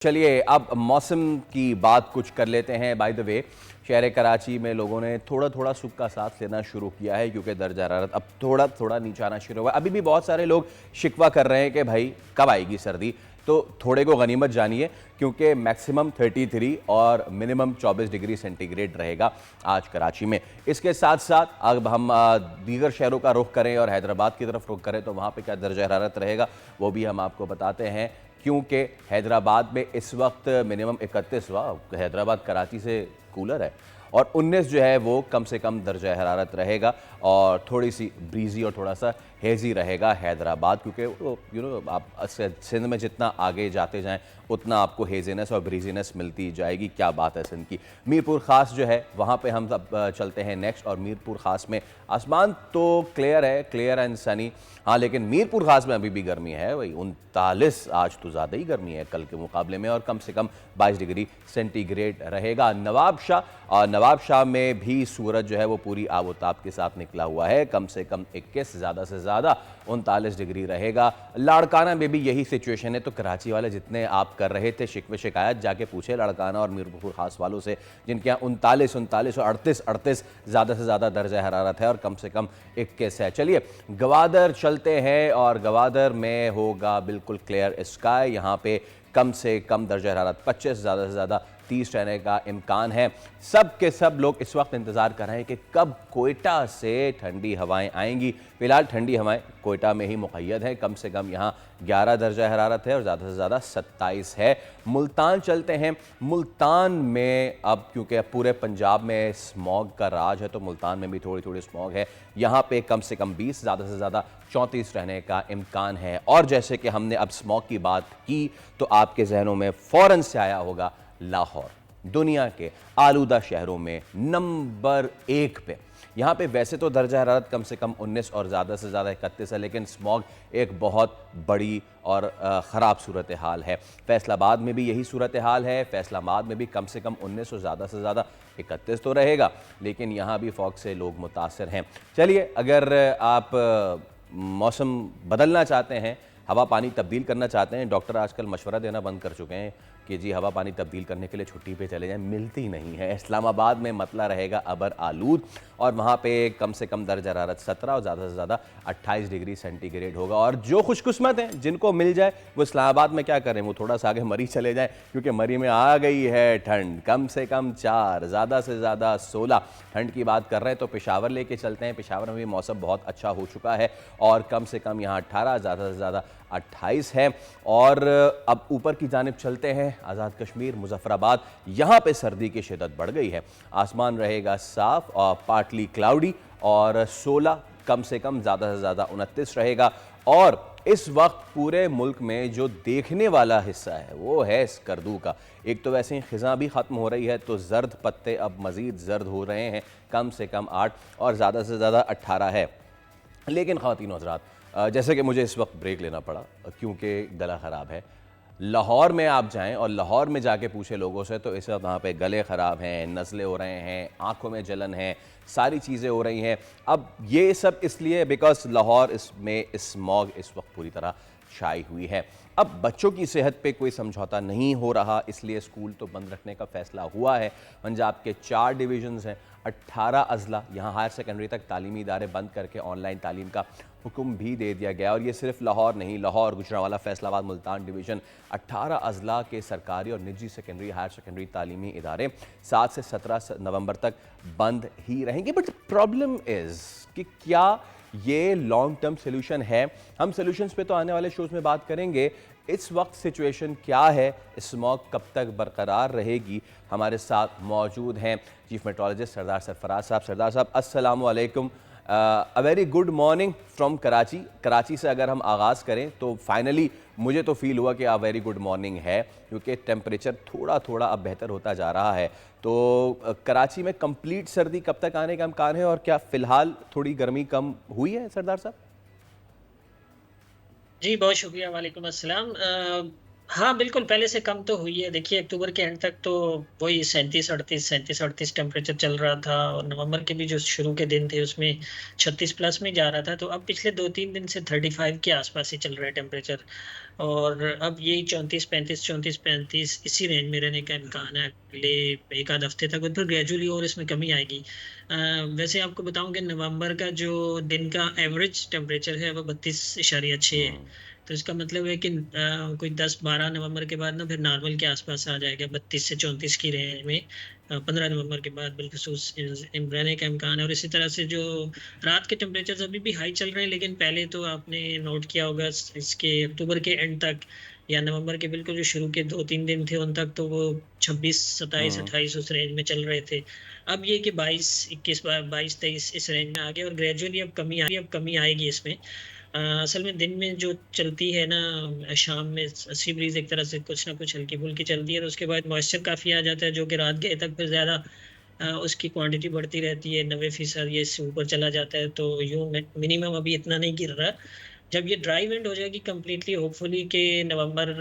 चलिए अब मौसम की बात कुछ कर लेते हैं। बाय द वे, शहर कराची में लोगों ने थोड़ा थोड़ा सुख का सांस लेना शुरू किया है क्योंकि दर्जा हरारत अब थोड़ा थोड़ा नीचे आना शुरू हुआ है। अभी भी बहुत सारे लोग शिकवा कर रहे हैं कि भाई कब आएगी सर्दी, तो थोड़े को गनीमत जानिए क्योंकि मैक्सिमम 33 और मिनिमम 24 डिग्री सेंटीग्रेड रहेगा आज कराची में। इसके साथ साथ अब हम दीगर शहरों का रुख करें और हैदराबाद की तरफ रुख करें तो वहाँ पे क्या दर्जा हरारत रहेगा वो भी हम आपको बताते हैं, क्योंकि हैदराबाद में इस वक्त मिनिमम 31, वाह हैदराबाद कराची से कूलर है, और 19 जो है वो कम से कम दर्जा हरारत रहेगा और थोड़ी सी ब्रीजी और थोड़ा सा हेज़ी रहेगा हैदराबाद, क्योंकि आप सिंध में जितना आगे जाते जाएं उतना आपको हेजीनेस और ब्रीजीनेस मिलती जाएगी। क्या बात है सिंध की। मीरपुर ख़ास जो है वहाँ पे हम सब चलते हैं नेक्स्ट, और मीरपुर ख़ास में आसमान तो क्लियर है, क्लियर एंड सनी, हाँ लेकिन मीरपुर ख़ास में अभी भी गर्मी है वही 39, आज तो ज़्यादा ही गर्मी है कल के मुकाबले में, और कम से कम 22 डिग्री सेंटीग्रेड रहेगा। नवाब शाह में भी सूरज जो है वो पूरी आबोताब के साथ निकला हुआ है, कम से कम 21, ज़्यादा से ज़्यादा 39 डिग्री रहेगा। लाड़काना में भी यही सिचुएशन है, तो कराची वाले जितने आप कर रहे थे शिकवे शिकायत, जाके पूछे लाड़काना और मीरपुर ख़ास वालों से जिनके यहाँ 39 और 38 ज़्यादा से ज़्यादा दर्जा हरारत है और कम से कम 21 है। चलिए गवादर चलते हैं और गवादर में होगा बिल्कुल क्लियर स्काई। यहाँ पे कम से कम दर्जा हरारत 25, ज़्यादा से ज़्यादा 30 रहने का इम्कान है। सब के सब लोग इस वक्त इंतज़ार कर रहे हैं कि कब कोयटा से ठंडी हवाएं आएंगी। फिलहाल ठंडी हवाएं कोयटा में ही मुक़य्यद हैं, कम से कम यहाँ 11 दर्जा हरारत है और ज़्यादा से ज़्यादा 27 है। मुल्तान चलते हैं। मुल्तान में अब क्योंकि पूरे पंजाब में स्मॉग का राज है तो मुल्तान में भी थोड़ी थोड़ी स्मॉग है। यहाँ पे कम से कम 20, ज़्यादा से ज़्यादा 34 रहने का इम्कान है। और जैसे कि हमने अब स्मॉग की बात की तो आपके जहनों में फ़ौरन से आया होगा लाहौर, दुनिया के आलूदा शहरों में नंबर 1 पे। यहाँ पे वैसे तो दर्जा हरारत कम से कम 19 और ज़्यादा से ज़्यादा 31 है, लेकिन स्मॉग एक बहुत बड़ी और ख़राब सूरत हाल है। फैसलाबाद में भी यही सूरत हाल है। फैसलाबाद में भी कम से कम 19 और ज़्यादा से ज़्यादा 31 तो रहेगा, लेकिन यहाँ भी फॉग से लोग मुतासर हैं। चलिए अगर आप मौसम बदलना चाहते हैं, हवा पानी तब्दील करना चाहते हैं, डॉक्टर आजकल मशवरा देना बंद कर चुके हैं कि जी हवा पानी तब्दील करने के लिए छुट्टी पे चले जाएं, मिलती नहीं है। इस्लामाबाद में मतला रहेगा अबर आलूद और वहाँ पे कम से कम दर्जा हरारत 17 और ज़्यादा से ज़्यादा 28 डिग्री सेंटीग्रेड होगा। और जो खुशकिस्मत हैं जिनको मिल जाए वो इस्लामाबाद में क्या करें, वो थोड़ा सा आगे मरी चले जाएँ, क्योंकि मरी में आ गई है ठंड, कम से कम 4, ज़्यादा से ज़्यादा 16 ठंड की बात कर रहे हैं तो पेशावर लेके चलते हैं। पेशावर में भी मौसम बहुत अच्छा हो चुका है और कम से कम यहाँ 18, ज़्यादा से ज़्यादा 28 है। और अब ऊपर की जानिब चलते हैं, आज़ाद कश्मीर मुजफ्फराबाद, यहाँ पे सर्दी की शिद्दत बढ़ गई है। आसमान रहेगा साफ और पार्टली क्लाउडी और 16 कम से कम, ज़्यादा से ज़्यादा 29 रहेगा। और इस वक्त पूरे मुल्क में जो देखने वाला हिस्सा है वो है स्कर्दू का। एक तो वैसे ही ख़िज़ां भी ख़त्म हो रही है तो ज़र्द पत्ते अब मज़ीद ज़र्द हो रहे हैं, कम से कम 8 और ज़्यादा से ज़्यादा 18 है। लेकिन ख़वातीन हज़रात, जैसे कि मुझे इस वक्त ब्रेक लेना पड़ा क्योंकि गला ख़राब है। लाहौर में आप जाएं और लाहौर में जाके पूछे लोगों से तो इस वक्त वहाँ पे गले ख़राब हैं, नज़ले हो रहे हैं, आँखों में जलन है, सारी चीज़ें हो रही हैं। अब ये सब इसलिए बिकॉज लाहौर इसमें स्मॉग इस वक्त पूरी तरह छाई हुई है। अब बच्चों की सेहत पे कोई समझौता नहीं हो रहा, इसलिए स्कूल तो बंद रखने का फ़ैसला हुआ है। पंजाब के 4 डिवीज़न्स हैं, 18 अज़ला, यहाँ हायर सेकेंडरी तक तालीमी इदारे बंद करके ऑनलाइन तालीम का हुक्म भी दे दिया गया। और ये सिर्फ लाहौर नहीं, लाहौर, गुजरांवाला, फैसलाबाद, मुल्तान डिवीज़न 18 अज़ला के सरकारी और निजी सेकेंडरी हायर सेकेंडरी तालीमी इदारे 7 से 17 नवंबर तक बंद ही रहेंगे। बट प्रॉब्लम इज़ कि क्या ये लॉन्ग टर्म सोल्यूशन है? हम सोल्यूशंस पे तो आने वाले शोज़ में बात करेंगे। इस वक्त सिचुएशन क्या है, स्मॉग कब तक बरकरार रहेगी? हमारे साथ मौजूद हैं चीफ मेट्रोलॉजिस्ट सरदार सरफराज साहब। सरदार साहब अस्सलामु अलैकुम, a very good morning from Karachi. Karachi से अगर हम आगाज़ करें तो फाइनली मुझे तो फील हुआ कि आ वेरी गुड मॉर्निंग है, क्योंकि टेम्परेचर थोड़ा थोड़ा अब बेहतर होता जा रहा है। तो कराची में कंप्लीट सर्दी कब तक आने का इम्कान है और क्या फ़िलहाल थोड़ी गर्मी कम हुई है सरदार साहब? जी, बहुत शुक्रिया, वालेकुम अस्सलाम। हाँ, बिल्कुल, पहले से कम तो हुई है। देखिए अक्टूबर के एंड तक तो वही 37-38 टेम्परेचर चल रहा था, और नवंबर के भी जो शुरू के दिन थे उसमें 36 प्लस में जा रहा था। तो अब पिछले 2-3 दिन से 35 के आसपास ही चल रहा है टेम्परेचर। और अब यही 34-35, 34-35 इसी रेंज में रहने का इम्कान है अगले एक आध हफ्ते तक, और फिर ग्रेजुअली और इसमें कमी आएगी। वैसे आपको बताऊं कि नवंबर का जो दिन का एवरेज टेम्परेचर है वो 32.6 है। हम्म। तो इसका मतलब है कि कोई 10-12 नवंबर के बाद ना फिर नॉर्मल के आसपास आ जाएगा, 32 से 34 की रेंज में। 15 नवंबर के बाद बिलखसूस रहने का इम्कान है। और इसी तरह से जो रात के टेम्परेचर अभी भी हाई चल रहे हैं, लेकिन पहले तो आपने नोट किया होगा इसके अक्टूबर के एंड तक या नवंबर के बिल्कुल जो शुरू के 2-3 दिन थे उन तक तो वो 26, 27, 28 उस रेंज में चल रहे थे। अब ये कि 22, 21, 22, 23 इस रेंज में आ गए, और ग्रेजुअली अब कमी आएगी इसमें। असल में दिन में जो चलती है ना, शाम में सी ब्रीज एक तरह से कुछ ना कुछ हल्की फुल्की चलती है, तो उसके बाद मॉइस्चर काफी आ जाता है, जो कि रात गए तक फिर ज्यादा उसकी क्वांटिटी बढ़ती रहती है, 90% ये इससे ऊपर चला जाता है। तो यूं मिनिमम अभी इतना नहीं गिर रहा। जब ये ड्राई विंड हो जाएगी कंप्लीटली, होपफुली के नवंबर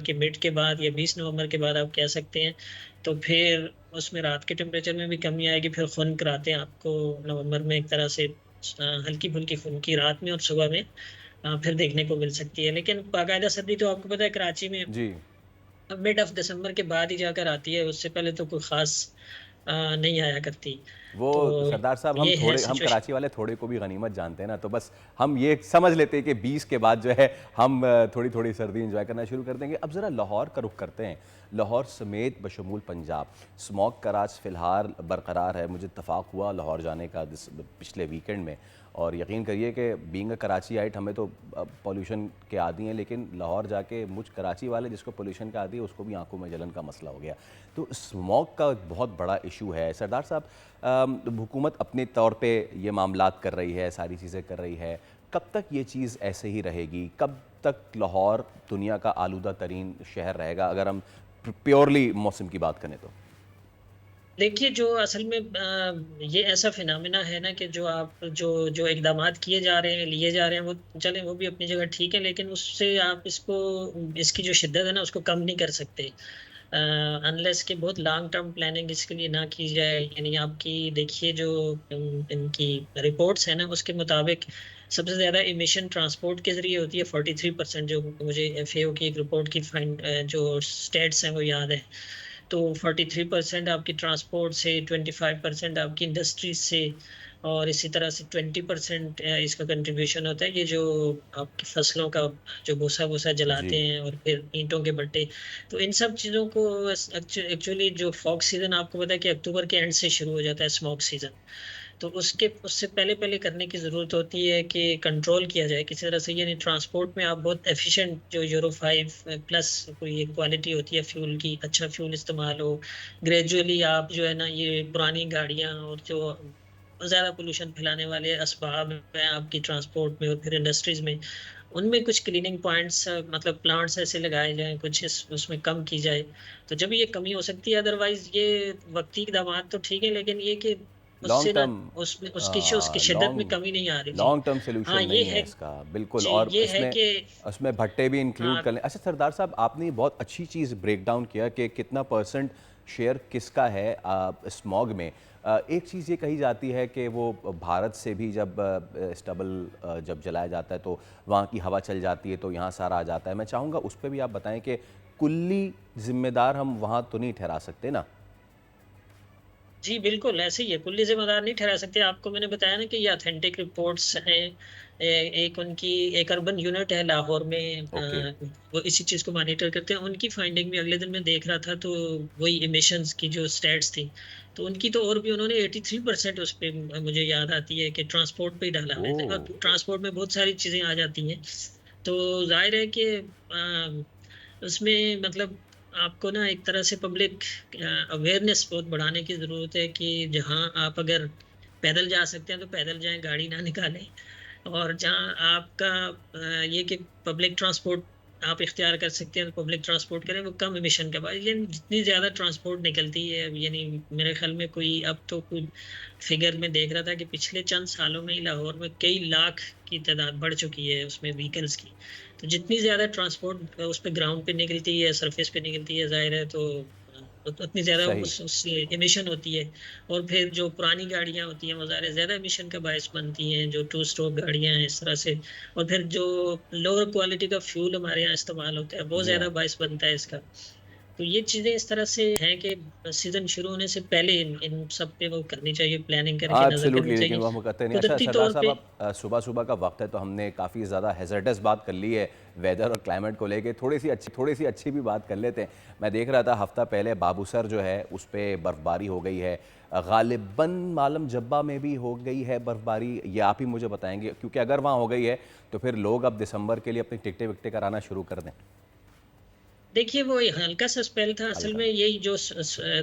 के मिड के बाद या 20 नवंबर के बाद आप कह सकते हैं, तो फिर उसमें रात के टेम्परेचर में भी कमी आएगी। फिर खुनक रातें आपको नवंबर में एक तरह से हल्की फुल्की खुनकी रात में और सुबह में फिर देखने को मिल सकती है। लेकिन बाकायदा सर्दी तो आपको पता है कराची में जी। मिड ऑफ दिसंबर के बाद ही जाकर आती है, उससे पहले तो कोई खास नहीं आया करती। वो तो सरदार साहब, ये है हम सिचुएशन। कराची वाले थोड़े को भी गनीमत जानते हैं ना, तो बस हम ये समझ लेते हैं कि 20 के बाद जो है हम थोड़ी थोड़ी सर्दी एंजॉय करना शुरू कर देंगे। अब ज़रा लाहौर का रुख करते हैं। लाहौर समेत बशमूल पंजाब स्मॉग का राज फ़िलहाल बरकरार है। मुझे इत्तफ़ाक़ हुआ लाहौर जाने का पिछले वीकेंड में, और यकीन करिए कि बीइंग अ कराची आइट हमें तो पॉल्यूशन के आदी हैं, लेकिन लाहौर जाके मुझ कराची वाले जिसको पॉल्यूशन का आदी है उसको भी आंखों में जलन का मसला हो गया। तो स्मॉग का एक बहुत बड़ा इशू है सरदार साहब। हुकूमत अपने तौर पे ये मामलात कर रही है, सारी चीज़ें कर रही है। कब तक ये चीज़ ऐसे ही रहेगी? कब तक लाहौर दुनिया का आलूदा तरीन शहर रहेगा, अगर हम प्योरली मौसम की बात करें तो? देखिए जो असल में ये ऐसा फिनोमेना है ना कि जो आप जो जो इकदामात किए जा रहे हैं, लिए जा रहे हैं, वो चलें, वो भी अपनी जगह ठीक है, लेकिन उससे आप इसको इसकी जो शिद्दत है ना उसको कम नहीं कर सकते अनलेस कि बहुत लॉन्ग टर्म प्लानिंग इसके लिए ना की जाए। यानी आपकी देखिए जो इनकी रिपोर्ट्स है ना उसके मुताबिक सबसे ज्यादा इमिशन ट्रांसपोर्ट के जरिए होती है, 43%। जो मुझे एफएओ की एक रिपोर्ट की फाइंड जो स्टेट्स हैं वो याद है। तो 43% आपकी ट्रांसपोर्ट से, 25% आपकी इंडस्ट्रीज से, और इसी तरह से 20% इसका कंट्रीब्यूशन होता है ये जो आपकी फसलों का जो भूसा भूसा जलाते जी। हैं, और फिर ईंटों के भट्टे। तो इन सब चीज़ों को एक्चुअली जो फॉग सीजन आपको पता है कि अक्टूबर के एंड से शुरू हो जाता है स्मॉग सीजन। तो उसके उससे पहले पहले करने की ज़रूरत होती है कि कंट्रोल किया जाए किसी तरह से। यानी ट्रांसपोर्ट में आप बहुत एफिशिएंट जो यूरो 5 प्लस कोई एक क्वालिटी होती है फ्यूल की, अच्छा फ्यूल इस्तेमाल हो। ग्रेजुअली आप जो है ना ये पुरानी गाड़ियां और जो ज़्यादा पोल्यूशन फैलाने वाले असबाब हैं आपकी ट्रांसपोर्ट में और फिर इंडस्ट्रीज में, उनमें कुछ क्लीनिंग पॉइंट्स मतलब प्लांट्स ऐसे लगाए जाएं, कुछ उसमें कम की जाए। तो जब ये कमी हो सकती है, अदरवाइज ये वक्ती इकदाम तो ठीक है, लेकिन ये कि लॉन्ग उससे ना टर्म उसमें उसकी शिद्दत में कमी नहीं आ रही। जी लॉन्ग टर्म सोल्यूशन हाँ, ये नहीं है है। इसका, बिल्कुल। जी और ये है इसमें कि उसमें भट्टे भी इंक्लूड हाँ। कर लें। अच्छा सरदार साहब, आपने बहुत अच्छी चीज़ ब्रेक डाउन किया कि कितना परसेंट शेयर किसका है स्मॉग में। एक चीज़ ये कही जाती है कि वो भारत से भी जब स्टबल जब जलाया जाता है तो वहाँ की हवा चल जाती है, तो यहाँ सारा आ जाता है। मैं चाहूँगा उस पर भी आप बताएं कि कुल्ली जिम्मेदार हम वहाँ तो नहीं ठहरा सकते ना? जी बिल्कुल ऐसे ही है, कुल्ली जिम्मेदार नहीं ठहरा सकते। आपको मैंने बताया ना कि ये ऑथेंटिक रिपोर्ट्स हैं। एक उनकी एक अर्बन यूनिट है लाहौर में, ओके। वो इसी चीज को मॉनिटर करते हैं। उनकी फाइंडिंग भी अगले दिन मैं देख रहा था, तो वही इमिशंस की जो स्टैट्स थी, तो उनकी तो और भी उन्होंने 83% उस पे मुझे याद आती है कि ट्रांसपोर्ट पे ही डाला है। ओह। अब ट्रांसपोर्ट में बहुत सारी चीजें आ जाती हैं, तो जाहिर है कि उसमें मतलब आपको ना एक तरह से पब्लिक अवेयरनेस बहुत बढ़ाने की जरूरत है कि जहां आप अगर पैदल जा सकते हैं तो पैदल जाएं, गाड़ी ना निकालें। और जहां आपका ये कि पब्लिक ट्रांसपोर्ट आप इख्तियार कर सकते हैं तो पब्लिक ट्रांसपोर्ट करें, वो कम एमिशन का। यानी जितनी ज्यादा ट्रांसपोर्ट निकलती है, यानी मेरे ख्याल में कोई अब तो कोई फिगर में देख रहा था कि पिछले चंद सालों में ही लाहौर में कई लाख की तादाद बढ़ चुकी है उसमें व्हीकल्स की। तो जितनी ज़्यादा ट्रांसपोर्ट उस पे ग्राउंड पे निकलती है, सरफेस पे निकलती है, ज़ाहिर है तो उतनी ज़्यादा सही। उससे एमिशन होती है। और फिर जो पुरानी गाड़ियाँ होती हैं वो ज़्यादा एमिशन का बायस बनती हैं, जो टू स्ट्रोक गाड़ियाँ हैं इस तरह से। और फिर जो लोअर क्वालिटी का फ्यूल हमारे यहाँ इस्तेमाल होता है वो जी ज़्यादा हाँ। बायस बनता है इसका। तो ये चीज़ें इस तरह से हैं कि सीज़न शुरू होने से पहले इन इन सब पे वो करनी चाहिए, प्लानिंग करके नज़र करनी एब्सोल्युटली, लेकिन चाहिए। वो हम करते नहीं। अच्छा कुदरती सरदार तौर साहब, पे अब सुबह-सुबह का वक़्त है तो हमने काफ़ी ज़्यादा हैज़र्डस बात कर ली है वेदर और क्लाइमेट को लेके, थोड़ी-सी अच्छी भी बात कर लेते हैं। मैं देख रहा था हफ़्ता पहले बाबूसर जो है उस पे बर्फ़बारी हो गई है। ग़ालिबन मालम जब्बा में भी हो गई है बर्फ़बारी, ये आप ही मुझे बताएँगे क्योंकि अगर वहाँ हो गई है तो फिर लोग अब दिसंबर के लिए अपनी टिकटें-विकटें कराना शुरू कर दें। देखिए, वो ये हल्का-सा स्पेल था, असल में हल्का। यही जो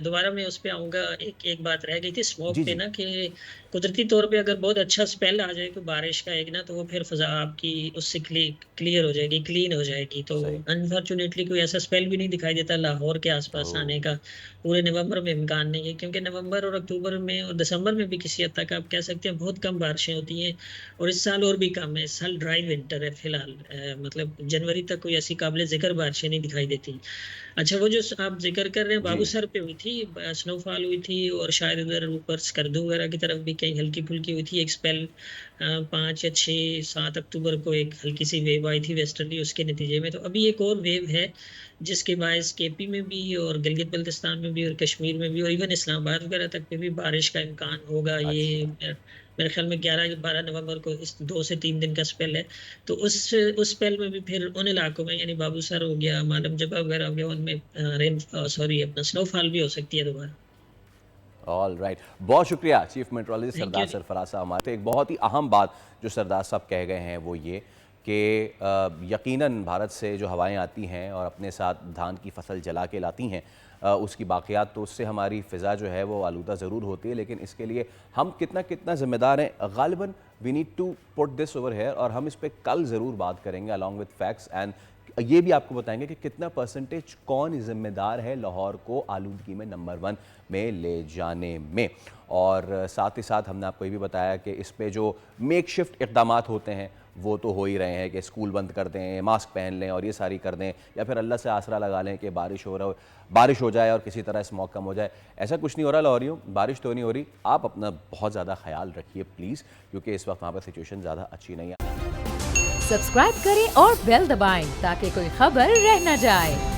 दोबारा मैं उस पे आऊँगा, एक एक बात रह गई थी स्मॉग जी, पे जी। ना, कि कुदरती तौर पे अगर बहुत अच्छा स्पेल आ जाए कोई बारिश का एक ना, तो वो फिर फ़ज़ा आपकी उससे क्लियर हो जाएगी, क्लीन हो जाएगी। तो सही। अनफॉर्च्यूनेटली कोई ऐसा स्पेल भी नहीं दिखाई देता लाहौर के आस-पास आने ओह! का, पूरे नवंबर में इम्कान नहीं है, क्योंकि नवंबर और अक्टूबर में और दिसंबर में भी किसी हद तक आप कह सकते हैं बहुत कम बारिशें होती हैं। और इस साल और भी कम है, इस साल ड्राई विंटर है फिलहाल, मतलब जनवरी तक कोई ऐसी काबिल ज़िक्र बारिशें नहीं दिखाई देती। अच्छा, वो जो आप ज़िक्र कर रहे हैं जी। बाबूसर पे हुई थी, स्नोफॉल हुई थी, और शायद उधर ऊपर स्कर्दू वगैरह की तरफ भी कहीं हल्की-फुल्की हुई थी एक स्पेल। 5 या 6, 7 अक्टूबर को एक हल्की-सी वेव आई थी वेस्टर्ली, उसके नतीजे में। तो अभी एक और वेव है, जिसके बायस केपी में भी और गिलगित-बल्तिस्तान में भी और कश्मीर में भी और इवन इस्लामाबाद वगैरह तक पे भी बारिश का इम्कान होगा। ये अच्छा। मेरे ख्याल में 11 या 12 नवंबर को इस 2 से 3 दिन का स्पेल है। तो उस स्पेल में भी फिर उन इलाकों में, यानी बाबूसर हो गया, मालम जबा वगैरह हो गया, उनमें सॉरी अपना स्नोफॉल भी हो सकती है दोबारा। ऑल राइट, बहुत शुक्रिया चीफ मेट्रोलॉजिस्ट थैंक यू सरदार जी। सरफराज साहब हमारे। तो एक बहुत ही अहम बात जो सरदार साहब कह गए हैं वो ये कि यकीनन भारत से जो हवाएं आती हैं और अपने साथ धान की फसल जला के लाती हैं, उसकी बाक़ियात, तो उससे हमारी फ़िज़ा जो है वो आलूदा ज़रूर होती है, लेकिन इसके लिए हम कितना कितना ज़िम्मेदार हैं ग़ालिबन we need to put this over here, और हम इस पे कल ज़रूर बात करेंगे अलॉन्ग विद फैक्ट्स, एंड ये भी आपको बताएंगे कि कितना परसेंटेज कौन ज़िम्मेदार है लाहौर को आलूदगी में नंबर 1 में ले जाने में। और साथ ही साथ हमने आपको ये भी बताया कि इस पे जो मेकशिफ्ट इक़दामात होते हैं वो तो हो ही रहे हैं कि स्कूल बंद कर दें, मास्क पहन लें और ये सारी कर दें, या फिर अल्लाह से आसरा लगा लें कि बारिश हो जाए और किसी तरह स्मॉग कम हो जाए। ऐसा कुछ नहीं हो रहा लाहौरियों, बारिश तो नहीं हो रही। आप अपना बहुत ज़्यादा ख्याल रखिए प्लीज़, क्योंकि इस वक्त वहाँ पर सिचुएशन ज़्यादा अच्छी नहीं है। सब्सक्राइब करें और बेल दबाएं ताकि कोई खबर रह न जाए।